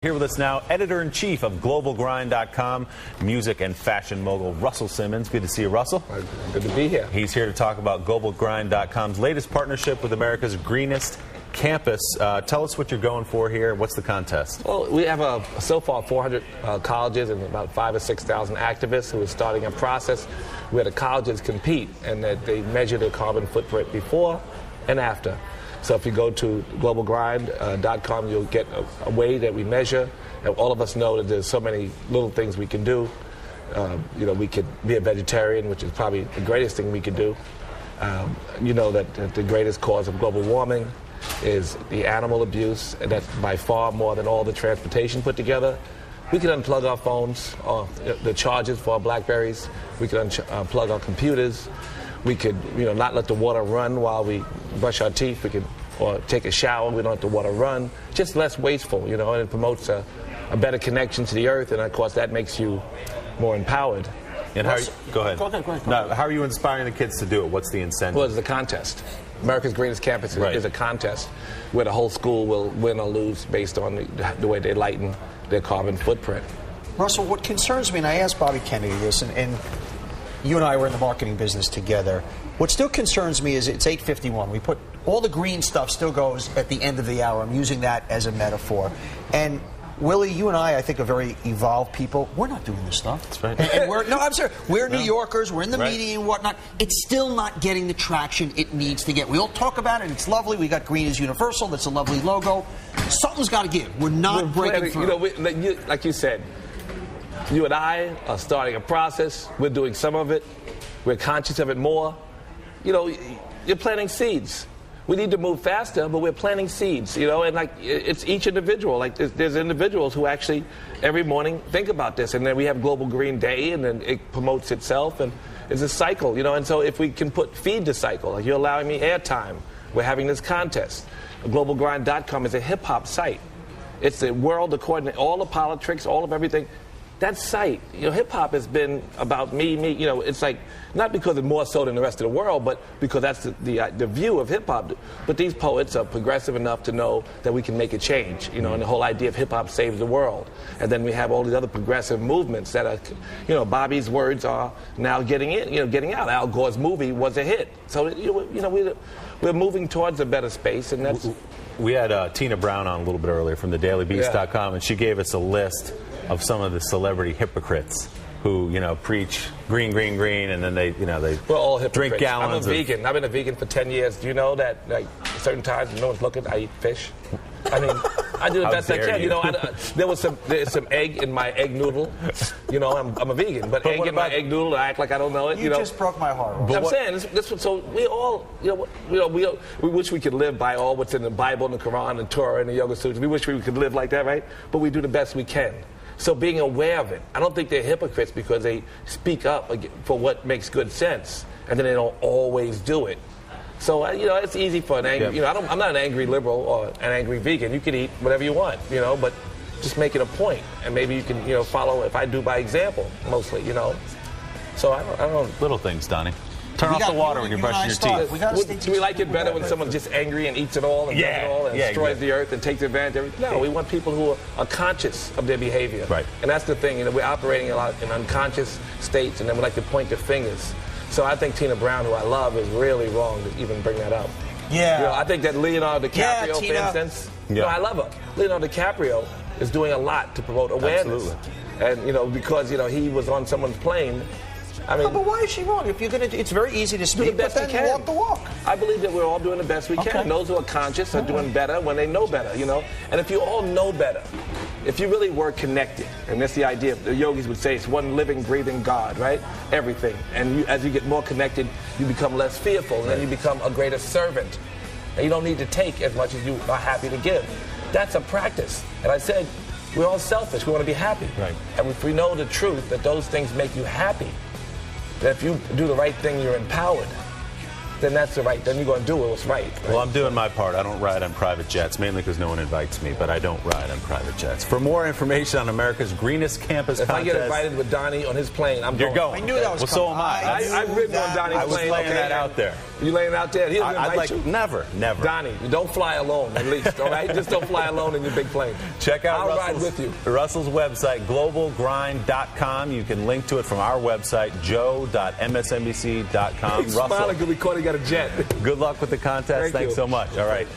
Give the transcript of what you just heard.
Here with us now, editor-in-chief of GlobalGrind.com, music and fashion mogul Russell Simmons. Good to see you, Russell. Good to be here. He's here to talk about GlobalGrind.com's latest partnership with America's Greenest Campus. Tell us what you're going for here. What's the contest? Well, we have so far 400 colleges and about 5,000 or 6,000 activists who are starting a process where the colleges compete and that they measure their carbon footprint before and after. So if you go to globalgrind.com, you'll get a way that we measure. And all of us know that there's so many little things we can do. We could be a vegetarian, which is probably the greatest thing we could do. You know that the greatest cause of global warming is the animal abuse, and that's by far more than all the transportation put together. We can unplug our phones, the chargers for our Blackberries. We can unplug our computers. We could, not let the water run while we brush our teeth. We could, or take a shower. We don't let the water run. Just less wasteful, and it promotes a better connection to the earth, and of course that makes you more empowered. And go ahead. Now, how are you inspiring the kids to do it? What's the incentive? Well, it's a contest. America's Greenest Campus is a contest where the whole school will win or lose based on the way they lighten their carbon footprint. Russell, what concerns me, and I asked Bobby Kennedy this, and you and I were in the marketing business together. What still concerns me is it's 8:51. We put all the green stuff still goes at the end of the hour. I'm using that as a metaphor. And Willie, you and I think, are very evolved people. We're not doing this stuff. That's right. And I'm sorry. We're New Yorkers. We're in the media and whatnot. It's still not getting the traction it needs to get. We all talk about it. It's lovely. We got green is universal. That's a lovely logo. Something's got to give. We're not breaking through. Like you said, you and I are starting a process. We're doing some of it. We're conscious of it more. You're planting seeds. We need to move faster, but we're planting seeds, and it's each individual. There's individuals who actually every morning think about this, and then we have Global Green Day, and then it promotes itself, and it's a cycle, and so if we can feed the cycle, like you're allowing me airtime, we're having this contest. GlobalGrind.com is a hip-hop site. It's the world according to all the politics, all of everything. That site, hip-hop has been about me. It's like, not because it's more so than the rest of the world, but because that's the view of hip-hop. But these poets are progressive enough to know that we can make a change, and the whole idea of hip-hop saves the world. And then we have all these other progressive movements that are, Bobby's words are now getting out. Al Gore's movie was a hit. So, we're moving towards a better space, and that's... We had Tina Brown on a little bit earlier from the DailyBeast.com, and she gave us a list of some of the celebrity hypocrites who, preach green, green, green, and then we're all hypocrites. Drink gallons. I'm a vegan. I've been a vegan for 10 years. Do you know that, certain times when no one's looking, I eat fish? I mean, I do the best I can. There's some egg in my egg noodle. I'm a vegan, but egg in my egg noodle, I act like I don't know it. You just broke my heart. I'm saying so we all, we wish we could live by all what's in the Bible and the Quran and Torah and the Yoga Sutras. We wish we could live like that, right? But we do the best we can. So being aware of it, I don't think they're hypocrites because they speak up for what makes good sense, and then they don't always do it. So, it's easy for an angry, I'm not an angry liberal or an angry vegan. You can eat whatever you want, but just make it a point. And maybe you can, follow if I do by example, mostly, So I don't. Little things, Donnie. Turn off the water when you're brushing your teeth. Do we like it better when someone's just angry and eats it all and does it all and destroys the earth and takes advantage of everything? No, we want people who are conscious of their behavior. Right. And that's the thing. We're operating a lot in unconscious states, and then we like to point the fingers. So I think Tina Brown, who I love, is really wrong to even bring that up. Yeah. I think that Leonardo DiCaprio, for instance, I love her. Leonardo DiCaprio is doing a lot to promote awareness. Absolutely. And, because, he was on someone's plane. I mean, but why is she wrong? If you're it's very easy to speak, but then walk the walk. I believe that we're all doing the best we can. Those who are conscious are doing better when they know better, And if you all know better, if you really were connected, and that's the idea, the yogis would say it's one living, breathing God, right? Everything. And as you get more connected, you become less fearful, and then you become a greater servant. And you don't need to take as much as you are happy to give. That's a practice. And I said, we're all selfish. We want to be happy. Right. And if we know the truth that those things make you happy, that if you do the right thing, you're empowered. then that's the right. Then you're going to do what's right. Well, I'm doing my part. I don't ride on private jets, mainly because no one invites me, but I don't ride on private jets. For more information on America's Greenest Campus if contest, I get invited with Donnie on his plane, I'm you're going. I knew that was well, so coming. am I. I've ridden on Donnie's I was plane. laying that out there. You laying out there? He doesn't invite you. Never. Donnie, you don't fly alone, at least, all right? Just don't fly alone in your big plane. Check out I'll ride with you. Russell's website, globalgrind.com. You can link to it from our website, joe.msnbc.com. He's smiling because we caught he got a jet. Good luck with the contest. Thanks you. so much. All right.